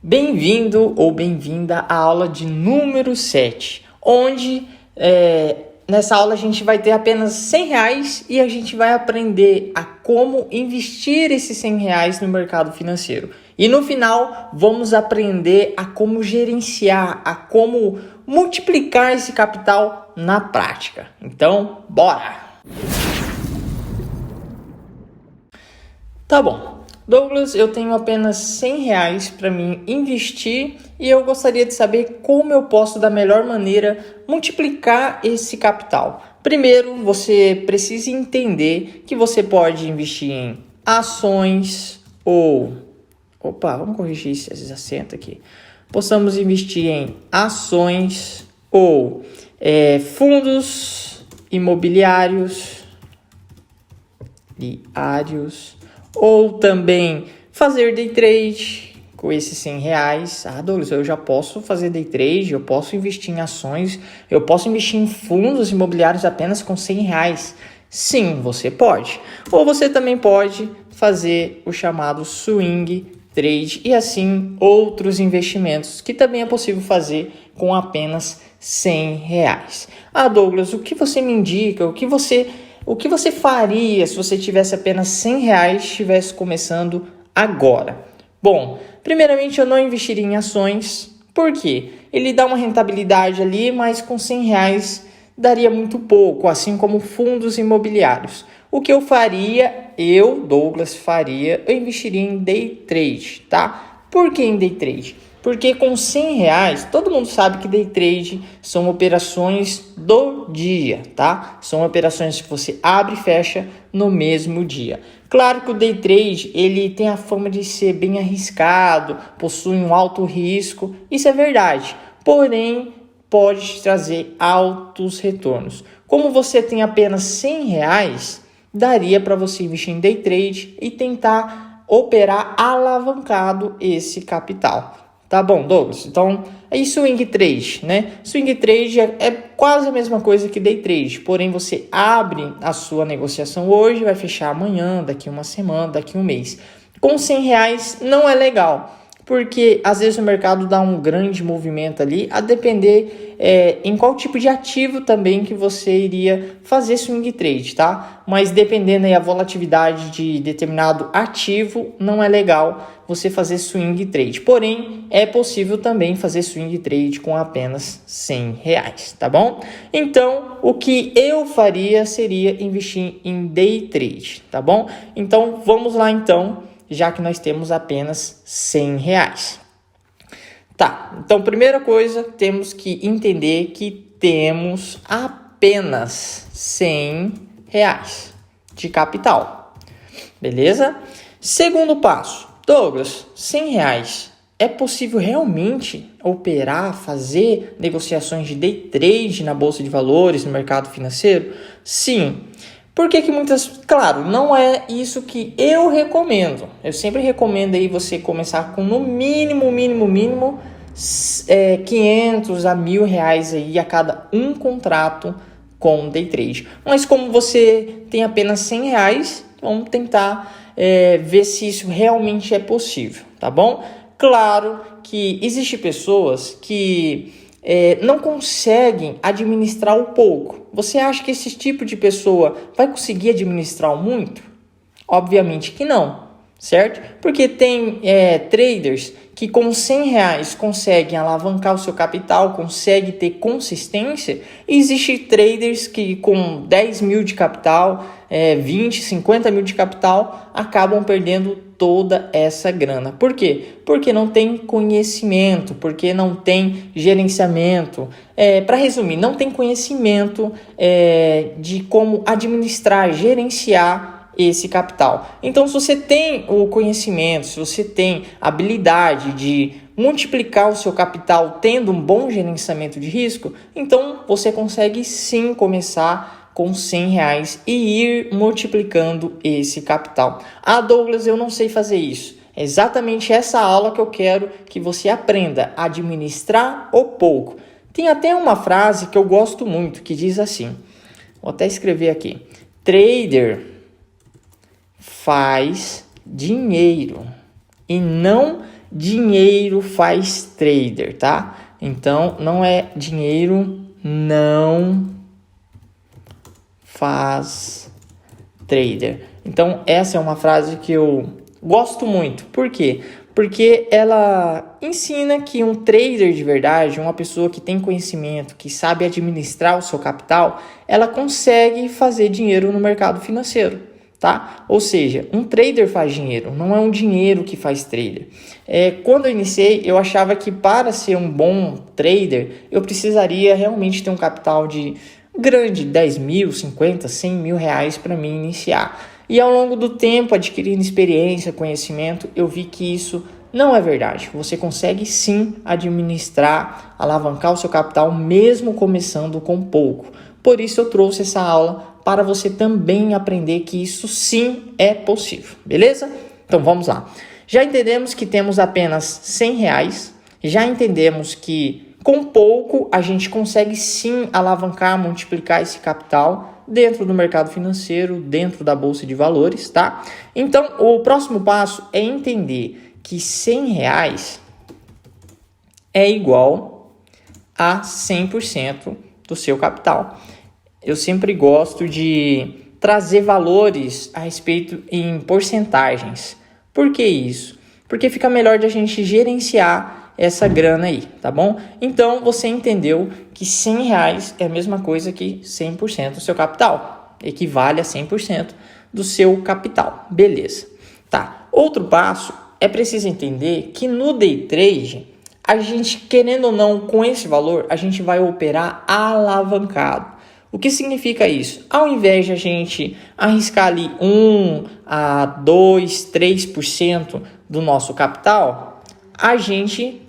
Bem-vindo ou bem-vinda à aula de número 7, onde nessa aula a gente vai ter apenas R$100 e a gente vai aprender a como investir esses R$100 no mercado financeiro. E no final vamos aprender a como gerenciar, a como multiplicar esse capital na prática. Então, bora! Tá bom. Douglas, eu tenho apenas R$100 para mim investir e eu gostaria de saber como eu posso, da melhor maneira, multiplicar esse capital. Primeiro, você precisa entender que você pode investir em ações ou... vamos corrigir esse acento aqui. Possamos investir em ações ou fundos imobiliários, ou também fazer day trade com esses R$100. Douglas, eu já posso fazer day trade, eu posso investir em ações, eu posso investir em fundos imobiliários apenas com R$100. Sim, você pode. Ou você também pode fazer o chamado swing trade e assim outros investimentos que também é possível fazer com apenas R$100. Douglas, o que você me indica? O que você faria se você tivesse apenas R$100 e estivesse começando agora? Bom, primeiramente eu não investiria em ações. Por quê? Ele dá uma rentabilidade ali, mas com R$100 daria muito pouco, assim como fundos imobiliários. O que eu faria, Douglas, eu investiria em day trade, tá? Por que em day trade? Porque com R$100, todo mundo sabe que day trade são operações do dia, tá? São operações que você abre e fecha no mesmo dia. Claro que o day trade, ele tem a fama de ser bem arriscado, possui um alto risco, isso é verdade. Porém, pode te trazer altos retornos. Como você tem apenas R$100, daria para você investir em day trade e tentar operar alavancado esse capital. Tá bom, Douglas? Então, é swing trade, né? Swing trade é quase a mesma coisa que day trade, porém você abre a sua negociação hoje, vai fechar amanhã, daqui uma semana, daqui um mês. Com R$100 não é legal, porque às vezes o mercado dá um grande movimento ali, a depender em qual tipo de ativo também que você iria fazer swing trade, tá? Mas dependendo aí a volatilidade de determinado ativo, não é legal você fazer swing trade. Porém, é possível também fazer swing trade com apenas R$100, tá bom? Então, o que eu faria seria investir em day trade, tá bom? Então, vamos lá então, já que nós temos apenas R$100. Tá, então primeira coisa, temos que entender que temos apenas R$100 de capital, beleza? Segundo passo, Douglas, R$100, é possível realmente operar, fazer negociações de day trade na Bolsa de Valores, no mercado financeiro? Sim. Por que claro, não é isso que eu recomendo. Eu sempre recomendo aí você começar com no mínimo 500 a R$1.000 aí a cada um contrato com day trade. Mas como você tem apenas R$100, vamos tentar ver se isso realmente é possível, tá bom? Claro que existem pessoas que não conseguem administrar o pouco. Você acha que esse tipo de pessoa vai conseguir administrar o muito? Obviamente que não, certo? Porque tem traders que com R$100 conseguem alavancar o seu capital, conseguem ter consistência. E existem traders que com 10 mil de capital, 20, 50 mil de capital, acabam perdendo toda essa grana. Por quê? Porque não tem conhecimento, porque não tem gerenciamento. Para resumir, não tem conhecimento de como administrar, gerenciar esse capital. Então, se você tem o conhecimento, se você tem a habilidade de multiplicar o seu capital tendo um bom gerenciamento de risco, então você consegue sim começar com R$100 e ir multiplicando esse capital. Douglas, eu não sei fazer isso. É exatamente essa aula que eu quero que você aprenda a administrar o pouco. Tem até uma frase que eu gosto muito que diz assim, vou até escrever aqui: trader faz dinheiro e não dinheiro faz trader, tá? Então, não é dinheiro não faz trader. Então, essa é uma frase que eu gosto muito. Por quê? Porque ela ensina que um trader de verdade, uma pessoa que tem conhecimento, que sabe administrar o seu capital, ela consegue fazer dinheiro no mercado financeiro, tá? Ou seja, um trader faz dinheiro, não é um dinheiro que faz trader. Quando eu iniciei, eu achava que para ser um bom trader, eu precisaria realmente ter um capital de grande, 10 mil, 50, 100 mil reais para mim iniciar. E ao longo do tempo, adquirindo experiência, conhecimento, eu vi que isso não é verdade. Você consegue sim administrar, alavancar o seu capital, mesmo começando com pouco. Por isso eu trouxe essa aula para você também aprender que isso sim é possível, beleza? Então vamos lá. Já entendemos que temos apenas 100 reais, já entendemos que com pouco a gente consegue sim alavancar, multiplicar esse capital dentro do mercado financeiro, dentro da bolsa de valores, tá? Então, o próximo passo é entender que 100 reais é igual a 100% do seu capital. Eu sempre gosto de trazer valores a respeito em porcentagens. Por que isso? Porque fica melhor de a gente gerenciar essa grana aí, tá bom? Então, você entendeu que 100 reais é a mesma coisa que 100% do seu capital. Equivale a 100% do seu capital. Beleza. Tá. Outro passo é preciso entender que no day trade, a gente, querendo ou não, com esse valor, a gente vai operar alavancado. O que significa isso? Ao invés de a gente arriscar ali 1 a 2, 3% do nosso capital, a gente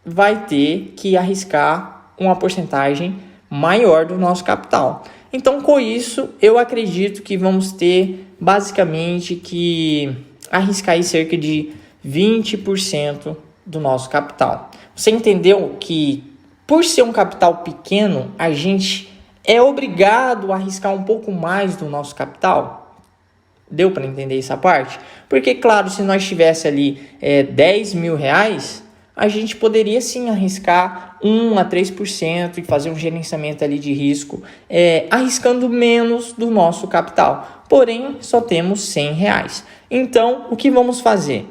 vai ter que arriscar uma porcentagem maior do nosso capital. Então, com isso, eu acredito que vamos ter basicamente que arriscar aí cerca de 20% do nosso capital. Você entendeu que por ser um capital pequeno, a gente é obrigado a arriscar um pouco mais do nosso capital? Deu para entender essa parte? Porque, claro, se nós tivesse ali 10 mil reais, a gente poderia sim arriscar 1 a 3% e fazer um gerenciamento ali de risco, arriscando menos do nosso capital. Porém, só temos 100 reais. Então, o que vamos fazer?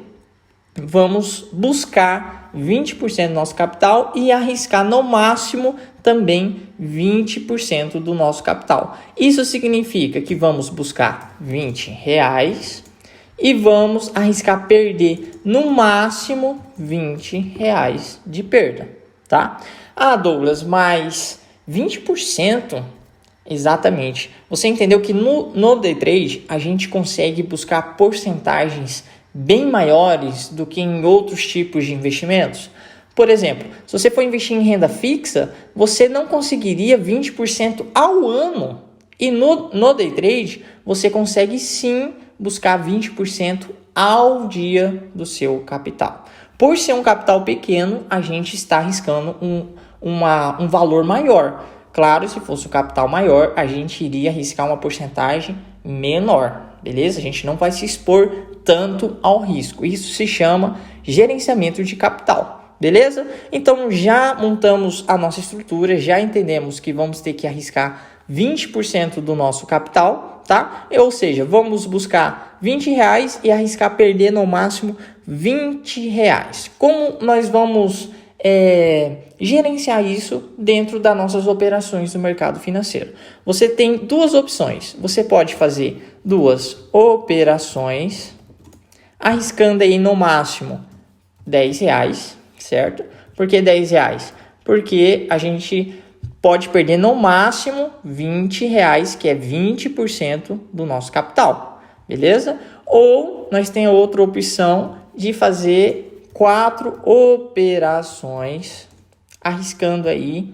Vamos buscar 20% do nosso capital e arriscar no máximo também 20% do nosso capital. Isso significa que vamos buscar 20 reais e vamos arriscar perder no máximo 20 reais de perda, tá? Ah, Douglas, mas 20%? Exatamente. Você entendeu que no day trade a gente consegue buscar porcentagens bem maiores do que em outros tipos de investimentos? Por exemplo, se você for investir em renda fixa, você não conseguiria 20% ao ano. E no day trade, você consegue sim buscar 20% ao dia do seu capital. Por ser um capital pequeno, a gente está arriscando um valor maior. Claro, se fosse o capital maior, a gente iria arriscar uma porcentagem menor, beleza? A gente não vai se expor tanto ao risco. Isso se chama gerenciamento de capital, beleza? Então, já montamos a nossa estrutura, já entendemos que vamos ter que arriscar 20% do nosso capital, tá? Ou seja, vamos buscar 20 reais e arriscar perder no máximo 20 reais. Como nós vamos gerenciar isso dentro das nossas operações no mercado financeiro? Você tem duas opções. Você pode fazer duas operações, arriscando aí no máximo 10 reais, certo? Por que 10 reais? Porque a gente pode perder no máximo 20 reais, que é 20% do nosso capital, beleza? Ou nós temos outra opção de fazer 4 operações, arriscando aí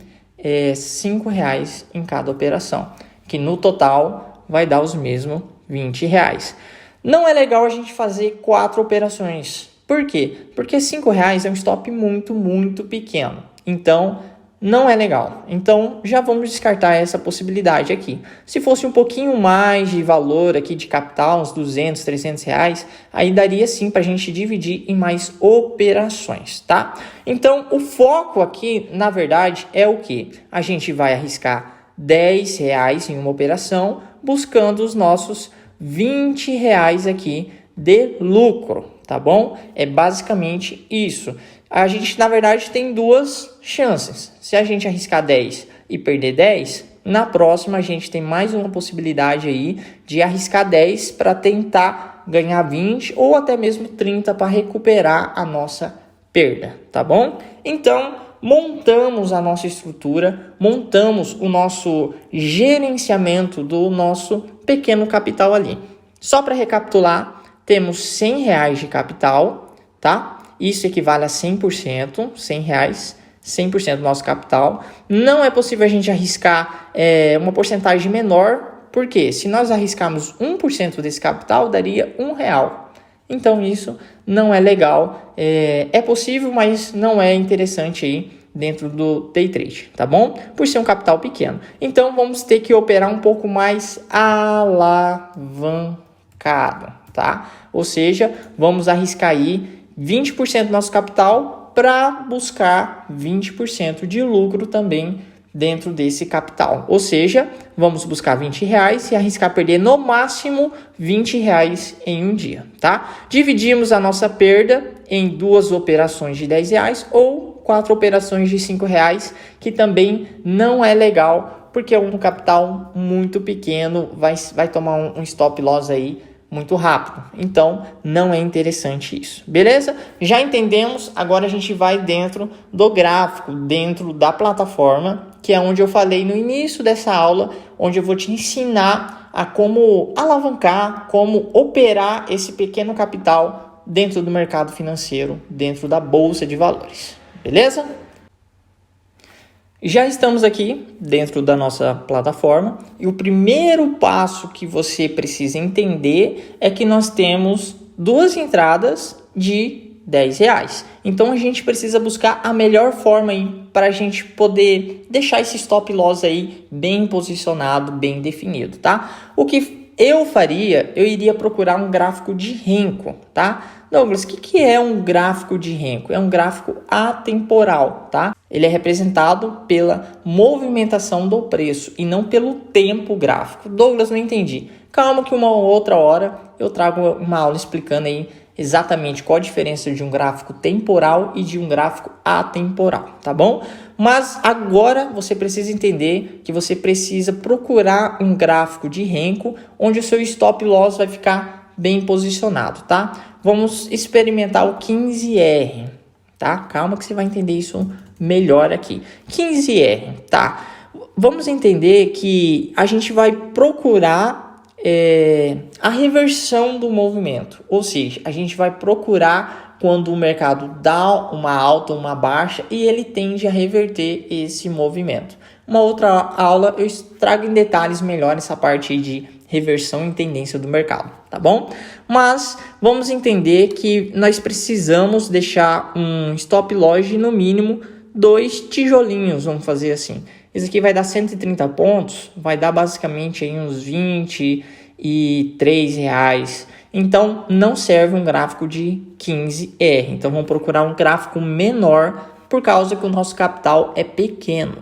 5 reais em cada operação, que no total vai dar os mesmos 20 reais. Não é legal a gente fazer 4 operações. Por quê? Porque 5 reais é um stop muito, muito pequeno. Então, não é legal. Então, já vamos descartar essa possibilidade aqui. Se fosse um pouquinho mais de valor aqui de capital, uns 200, 300 reais, aí daria sim para a gente dividir em mais operações, tá? Então, o foco aqui, na verdade, é o que? A gente vai arriscar 10 reais em uma operação, buscando os nossos 20 reais aqui de lucro, tá bom? É basicamente isso. A gente, na verdade, tem duas chances. Se a gente arriscar 10 e perder 10, na próxima a gente tem mais uma possibilidade aí de arriscar 10 para tentar ganhar 20 ou até mesmo 30 para recuperar a nossa perda, tá bom? Então, montamos a nossa estrutura, montamos o nosso gerenciamento do nosso pequeno capital ali. Só para recapitular, temos 100 reais de capital, tá? Isso equivale a 100%, 100 reais, 100% do nosso capital. Não é possível a gente arriscar uma porcentagem menor, porque se nós arriscarmos 1% desse capital, daria R$1. Então isso não é legal, é possível, mas não é interessante aí dentro do day trade, tá bom? Por ser um capital pequeno. Então vamos ter que operar um pouco mais alavancado, tá? Ou seja, vamos arriscar aí 20% do nosso capital para buscar 20% de lucro também dentro desse capital. Ou seja, vamos buscar 20 reais e arriscar perder no máximo 20 reais em um dia, tá? Dividimos a nossa perda em 2 operações de 10 reais ou 4 operações de 5 reais, que também não é legal, porque é um capital muito pequeno, vai tomar um stop loss aí muito rápido. Então, não é interessante isso. Beleza? Já entendemos. Agora a gente vai dentro do gráfico, dentro da plataforma, que é onde eu falei no início dessa aula, onde eu vou te ensinar a como alavancar, como operar esse pequeno capital dentro do mercado financeiro, dentro da bolsa de valores. Beleza? Já estamos aqui dentro da nossa plataforma e o primeiro passo que você precisa entender é que nós temos 2 entradas de 10 reais. Então a gente precisa buscar a melhor forma aí para a gente poder deixar esse stop loss aí bem posicionado, bem definido, tá? O que eu faria, eu iria procurar um gráfico de Renko, tá? Douglas, o que é um gráfico de Renko? É um gráfico atemporal, tá? Ele é representado pela movimentação do preço e não pelo tempo gráfico. Douglas, não entendi. Calma que uma outra hora eu trago uma aula explicando aí exatamente qual a diferença de um gráfico temporal e de um gráfico atemporal, tá bom? Mas agora você precisa entender que você precisa procurar um gráfico de Renko onde o seu stop loss vai ficar bem posicionado, tá? Vamos experimentar o 15R, tá? Calma que você vai entender isso melhor aqui. 15R, tá? Vamos entender que a gente vai procurar a reversão do movimento, ou seja, a gente vai procurar quando o mercado dá uma alta, uma baixa e ele tende a reverter esse movimento. Uma outra aula eu trago em detalhes melhor essa parte aí de reversão em tendência do mercado, tá bom? Mas vamos entender que nós precisamos deixar um stop loss de no mínimo 2 tijolinhos, vamos fazer assim. Esse aqui vai dar 130 pontos, vai dar basicamente aí uns 23 reais. Então não serve um gráfico de 15R. Então vamos procurar um gráfico menor por causa que o nosso capital é pequeno.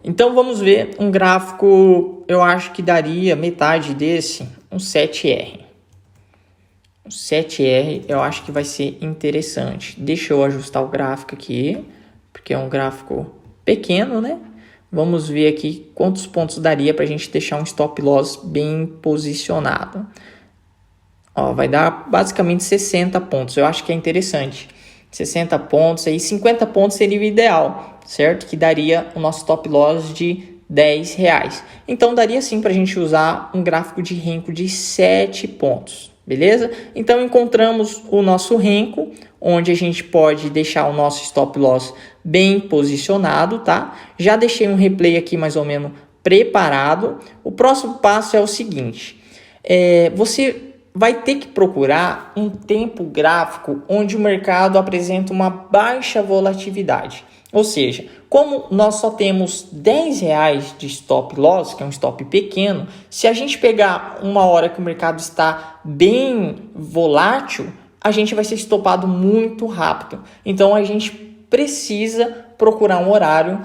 Então vamos ver um gráfico, eu acho que daria metade desse, um 7R. Um 7R eu acho que vai ser interessante. Deixa eu ajustar o gráfico aqui, porque é um gráfico pequeno, né? Vamos ver aqui quantos pontos daria para a gente deixar um stop loss bem posicionado. Ó, vai dar basicamente 60 pontos. Eu acho que é interessante. 60 pontos, aí 50 pontos seria o ideal, certo? Que daria o nosso stop loss de 10 reais. Então daria sim para a gente usar um gráfico de Renko de 7 pontos, beleza? Então encontramos o nosso Renko, onde a gente pode deixar o nosso stop loss bem posicionado, tá? Já deixei um replay aqui mais ou menos preparado. O próximo passo é o seguinte, você vai ter que procurar um tempo gráfico onde o mercado apresenta uma baixa volatilidade. Ou seja, como nós só temos R$10 de stop loss, que é um stop pequeno, se a gente pegar uma hora que o mercado está bem volátil, a gente vai ser estopado muito rápido. Então a gente precisa procurar um horário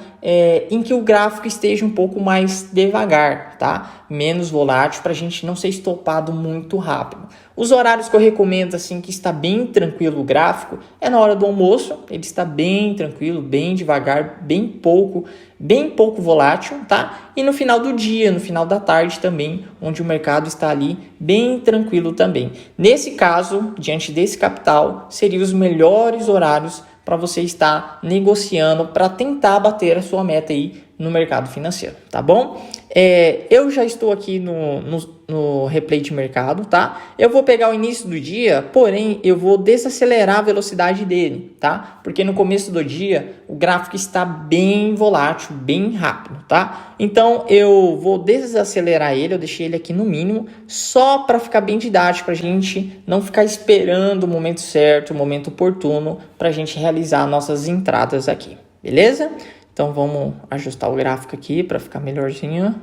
em que o gráfico esteja um pouco mais devagar, tá? Menos volátil, para a gente não ser estopado muito rápido. Os horários que eu recomendo, assim, que está bem tranquilo o gráfico, é na hora do almoço. Ele está bem tranquilo, bem devagar, bem pouco volátil, tá? E no final do dia, no final da tarde também, onde o mercado está ali bem tranquilo também. Nesse caso, diante desse capital, seriam os melhores horários para você estar negociando para tentar bater a sua meta aí no mercado financeiro, tá bom? Eu já estou aqui no replay de mercado, tá? Eu vou pegar o início do dia, porém eu vou desacelerar a velocidade dele, tá? Porque no começo do dia o gráfico está bem volátil, bem rápido, tá? Então eu vou desacelerar ele, eu deixei ele aqui no mínimo, só para ficar bem didático, para a gente não ficar esperando o momento certo, o momento oportuno, para a gente realizar nossas entradas aqui, beleza? Então vamos ajustar o gráfico aqui para ficar melhorzinho.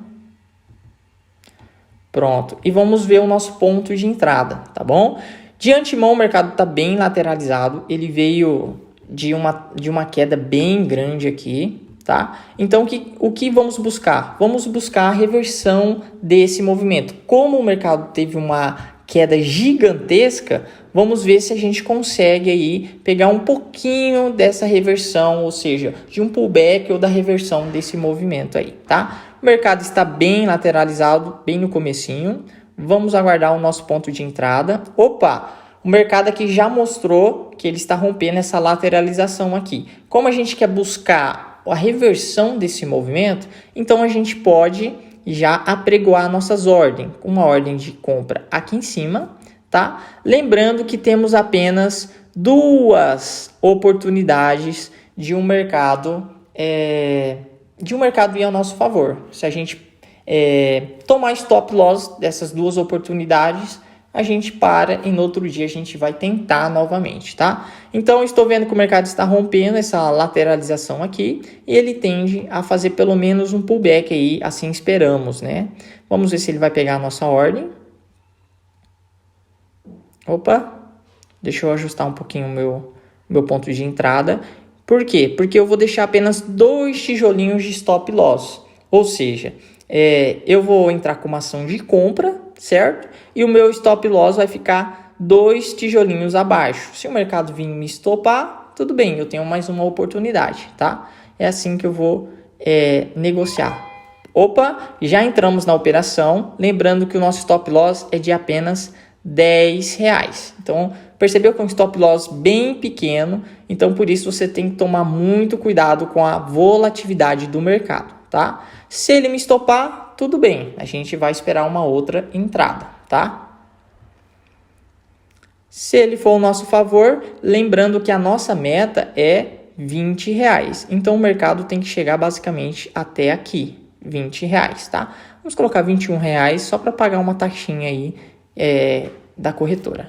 Pronto. E vamos ver o nosso ponto de entrada, tá bom? De antemão o mercado está bem lateralizado. Ele veio de uma queda bem grande aqui, tá? Então o que vamos buscar? Vamos buscar a reversão desse movimento. Como o mercado teve uma queda gigantesca, vamos ver se a gente consegue aí pegar um pouquinho dessa reversão, ou seja, de um pullback ou da reversão desse movimento aí, tá? O mercado está bem lateralizado, bem no comecinho. Vamos aguardar o nosso ponto de entrada. Opa! O mercado aqui já mostrou que ele está rompendo essa lateralização aqui. Como a gente quer buscar a reversão desse movimento, então a gente pode já apregoar nossas ordens, uma ordem de compra aqui em cima, tá? Lembrando que temos apenas duas oportunidades de um mercado ir ao nosso favor. Se a gente tomar stop loss dessas duas oportunidades, a gente para e no outro dia a gente vai tentar novamente, tá? Então, estou vendo que o mercado está rompendo essa lateralização aqui e ele tende a fazer pelo menos um pullback aí, assim esperamos, né? Vamos ver se ele vai pegar a nossa ordem. Opa, deixa eu ajustar um pouquinho o meu ponto de entrada. Por quê? Porque eu vou deixar apenas 2 tijolinhos de stop loss, ou seja, eu vou entrar com uma ação de compra, certo? E o meu stop loss vai ficar 2 tijolinhos abaixo. Se o mercado vir me estopar, tudo bem, eu tenho mais uma oportunidade, tá? É assim que eu vou negociar. Opa, já entramos na operação, lembrando que o nosso stop loss é de apenas R$10. Então, percebeu que é um stop loss bem pequeno, então por isso você tem que tomar muito cuidado com a volatilidade do mercado, tá? Se ele me estopar, tudo bem, a gente vai esperar uma outra entrada, tá? Se ele for ao nosso favor, lembrando que a nossa meta é R$20, então o mercado tem que chegar basicamente até aqui, R$20, tá? Vamos colocar R$21 só para pagar uma taxinha aí da corretora.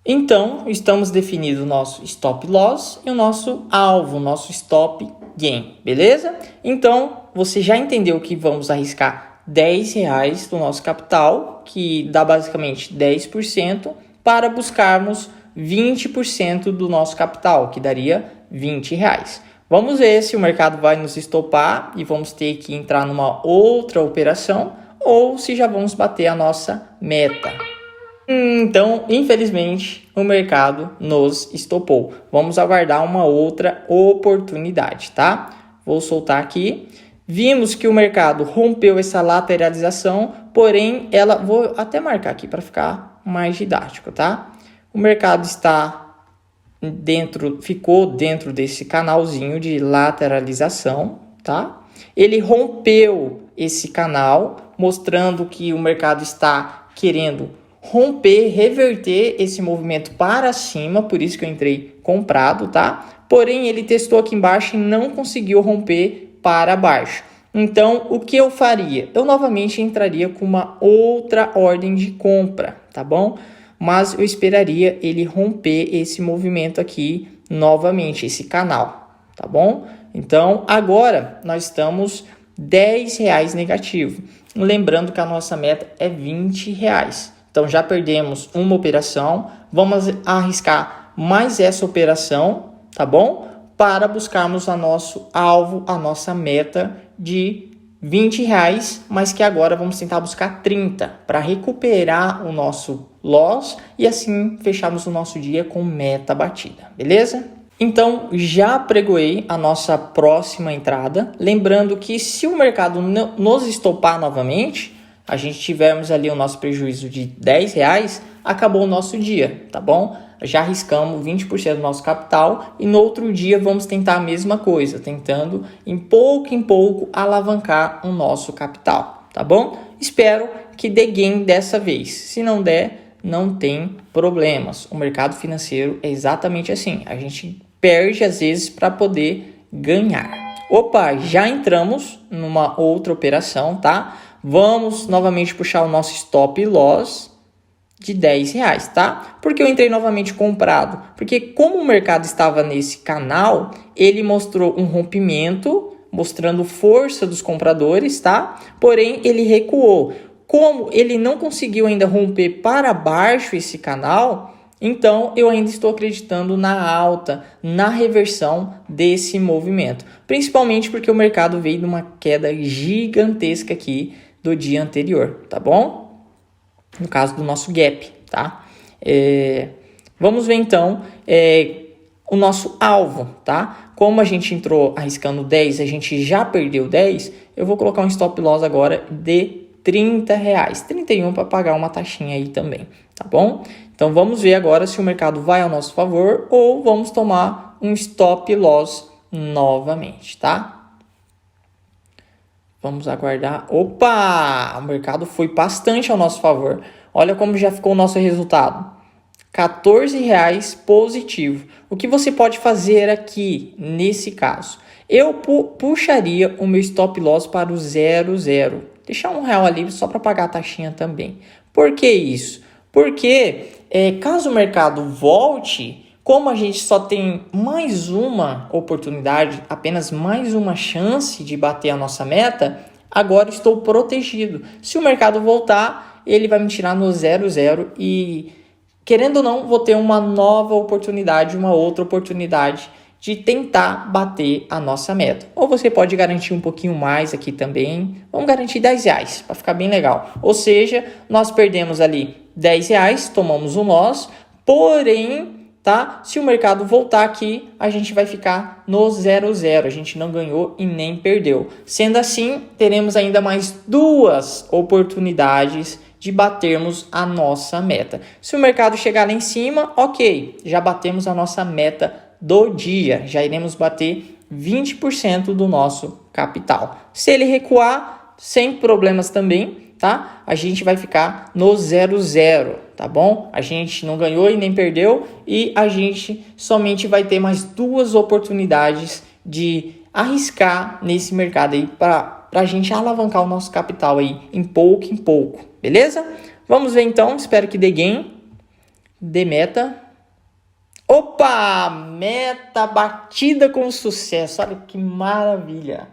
Então, estamos definindo o nosso stop loss e o nosso alvo, o nosso stop gain, beleza? Então, você já entendeu que vamos arriscar R$10 do nosso capital, que dá basicamente 10%, para buscarmos 20% do nosso capital, que daria R$20. Vamos ver se o mercado vai nos estopar e vamos ter que entrar numa outra operação, ou se já vamos bater a nossa meta. Então, infelizmente, o mercado nos estopou. Vamos aguardar uma outra oportunidade, tá? Vou soltar aqui. Vimos que o mercado rompeu essa lateralização, porém, vou até marcar aqui para ficar mais didático, tá? O mercado ficou dentro desse canalzinho de lateralização, tá? Ele rompeu esse canal, mostrando que o mercado está querendo romper, reverter esse movimento para cima, por isso que eu entrei comprado, tá? Porém, ele testou aqui embaixo e não conseguiu romper para baixo. Então, o que eu faria? Eu novamente entraria com uma outra ordem de compra, tá bom? Mas eu esperaria ele romper esse movimento aqui novamente, esse canal, tá bom? Então, agora nós estamos R$10 negativo. Lembrando que a nossa meta é R$20. Então, já perdemos uma operação. Vamos arriscar mais essa operação, tá bom? Para buscarmos o nosso alvo, a nossa meta de R$20, mas que agora vamos tentar buscar 30 para recuperar o nosso loss e assim fecharmos o nosso dia com meta batida, beleza? Então, já pregoei a nossa próxima entrada. Lembrando que se o mercado nos estopar novamente, a gente tivermos ali o nosso prejuízo de R$10, acabou o nosso dia, tá bom? Já arriscamos 20% do nosso capital e no outro dia vamos tentar a mesma coisa, tentando em pouco alavancar o nosso capital, tá bom? Espero que dê gain dessa vez. Se não der, não tem problemas. O mercado financeiro é exatamente assim. A gente perde às vezes para poder ganhar. Opa, já entramos numa outra operação, tá? Vamos novamente puxar o nosso stop loss de R$10, tá? Porque eu entrei novamente comprado? Porque como o mercado estava nesse canal, ele mostrou um rompimento, mostrando força dos compradores, tá? Porém, ele recuou. Como ele não conseguiu ainda romper para baixo esse canal, então eu ainda estou acreditando na alta, na reversão desse movimento. Principalmente porque o mercado veio de uma queda gigantesca aqui do dia anterior, tá bom? No caso do nosso gap, tá? Vamos ver então o nosso alvo, tá? Como a gente entrou arriscando 10, a gente já perdeu 10, eu vou colocar um stop loss agora de R$30, 31 para pagar uma taxinha aí também, tá bom? Então vamos ver agora se o mercado vai ao nosso favor ou vamos tomar um stop loss novamente, tá? Vamos aguardar. Opa! O mercado foi bastante ao nosso favor. Olha como já ficou o nosso resultado. R$14 positivo. O que você pode fazer aqui, nesse caso? Eu puxaria o meu stop loss para o 0,0. Deixar R$1 ali só para pagar a taxinha também. Por que isso? Porque caso o mercado volte, como a gente só tem mais uma oportunidade, apenas mais uma chance de bater a nossa meta, agora estou protegido. Se o mercado voltar, ele vai me tirar no 0,0 e, querendo ou não, vou ter uma nova oportunidade, uma outra oportunidade de tentar bater a nossa meta. Ou você pode garantir um pouquinho mais aqui também. Vamos garantir R$10 para ficar bem legal. Ou seja, nós perdemos ali R$10, tomamos um loss, porém, tá? Se o mercado voltar aqui, a gente vai ficar no 0,0. A gente não ganhou e nem perdeu. Sendo assim, teremos ainda mais duas oportunidades de batermos a nossa meta. Se o mercado chegar lá em cima, ok, já batemos a nossa meta do dia. Já iremos bater 20% do nosso capital. Se ele recuar, sem problemas também, tá? A gente vai ficar no 0,0, tá bom? A gente não ganhou e nem perdeu e a gente somente vai ter mais duas oportunidades de arriscar nesse mercado aí para a gente alavancar o nosso capital aí em pouco, beleza? Vamos ver então, espero que dê gain, dê meta. Opa, meta batida com sucesso, olha que maravilha.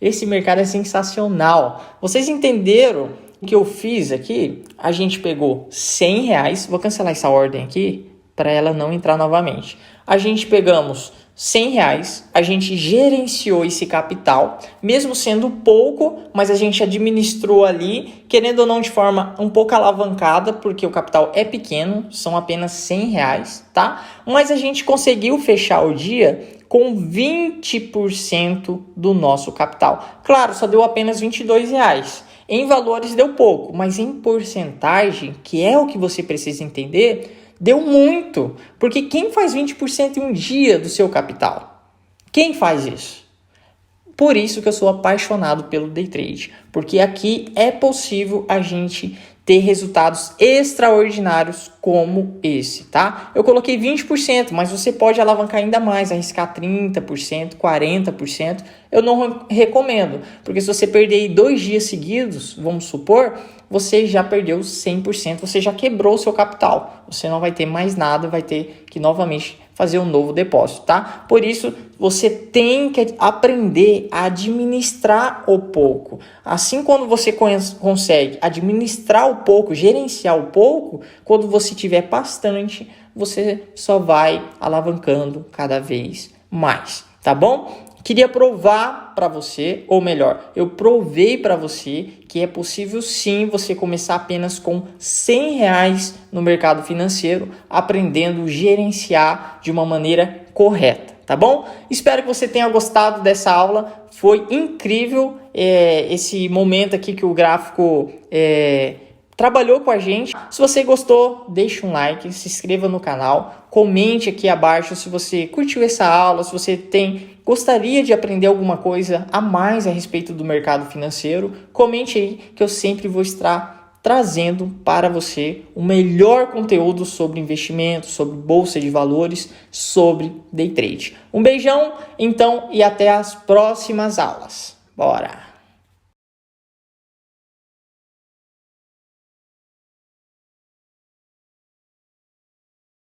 Esse mercado é sensacional. Vocês entenderam o que eu fiz aqui? A gente pegou R$100. Vou cancelar essa ordem aqui para ela não entrar novamente. A gente pegamos R$100. A gente gerenciou esse capital, mesmo sendo pouco, mas a gente administrou ali, querendo ou não de forma um pouco alavancada, porque o capital é pequeno, são apenas R$100, tá? Mas a gente conseguiu fechar o dia com 20% do nosso capital. Claro, só deu apenas R$22. Em valores deu pouco, mas em porcentagem, que é o que você precisa entender, deu muito. Porque quem faz 20% em um dia do seu capital? Quem faz isso? Por isso que eu sou apaixonado pelo day trade. Porque aqui é possível a gente ter resultados extraordinários como esse, tá? Eu coloquei 20%, mas você pode alavancar ainda mais, arriscar 30%, 40%. Eu não recomendo, porque se você perder 2 dias seguidos, vamos supor, você já perdeu 100%, você já quebrou o seu capital. Você não vai ter mais nada, vai ter que novamente fazer um novo depósito, tá? Por isso, você tem que aprender a administrar o pouco. Assim, quando você consegue administrar o pouco, gerenciar o pouco, quando você tiver bastante, você só vai alavancando cada vez mais, tá bom? Queria provar para você, ou melhor, eu provei para você que é possível sim você começar apenas com R$100 no mercado financeiro, aprendendo a gerenciar de uma maneira correta, tá bom? Espero que você tenha gostado dessa aula, foi incrível esse momento aqui que o gráfico trabalhou com a gente. Se você gostou, deixa um like, se inscreva no canal, comente aqui abaixo se você curtiu essa aula, se você gostaria de aprender alguma coisa a mais a respeito do mercado financeiro. Comente aí que eu sempre vou estar trazendo para você o melhor conteúdo sobre investimento, sobre bolsa de valores, sobre day trade. Um beijão, então, e até as próximas aulas. Bora!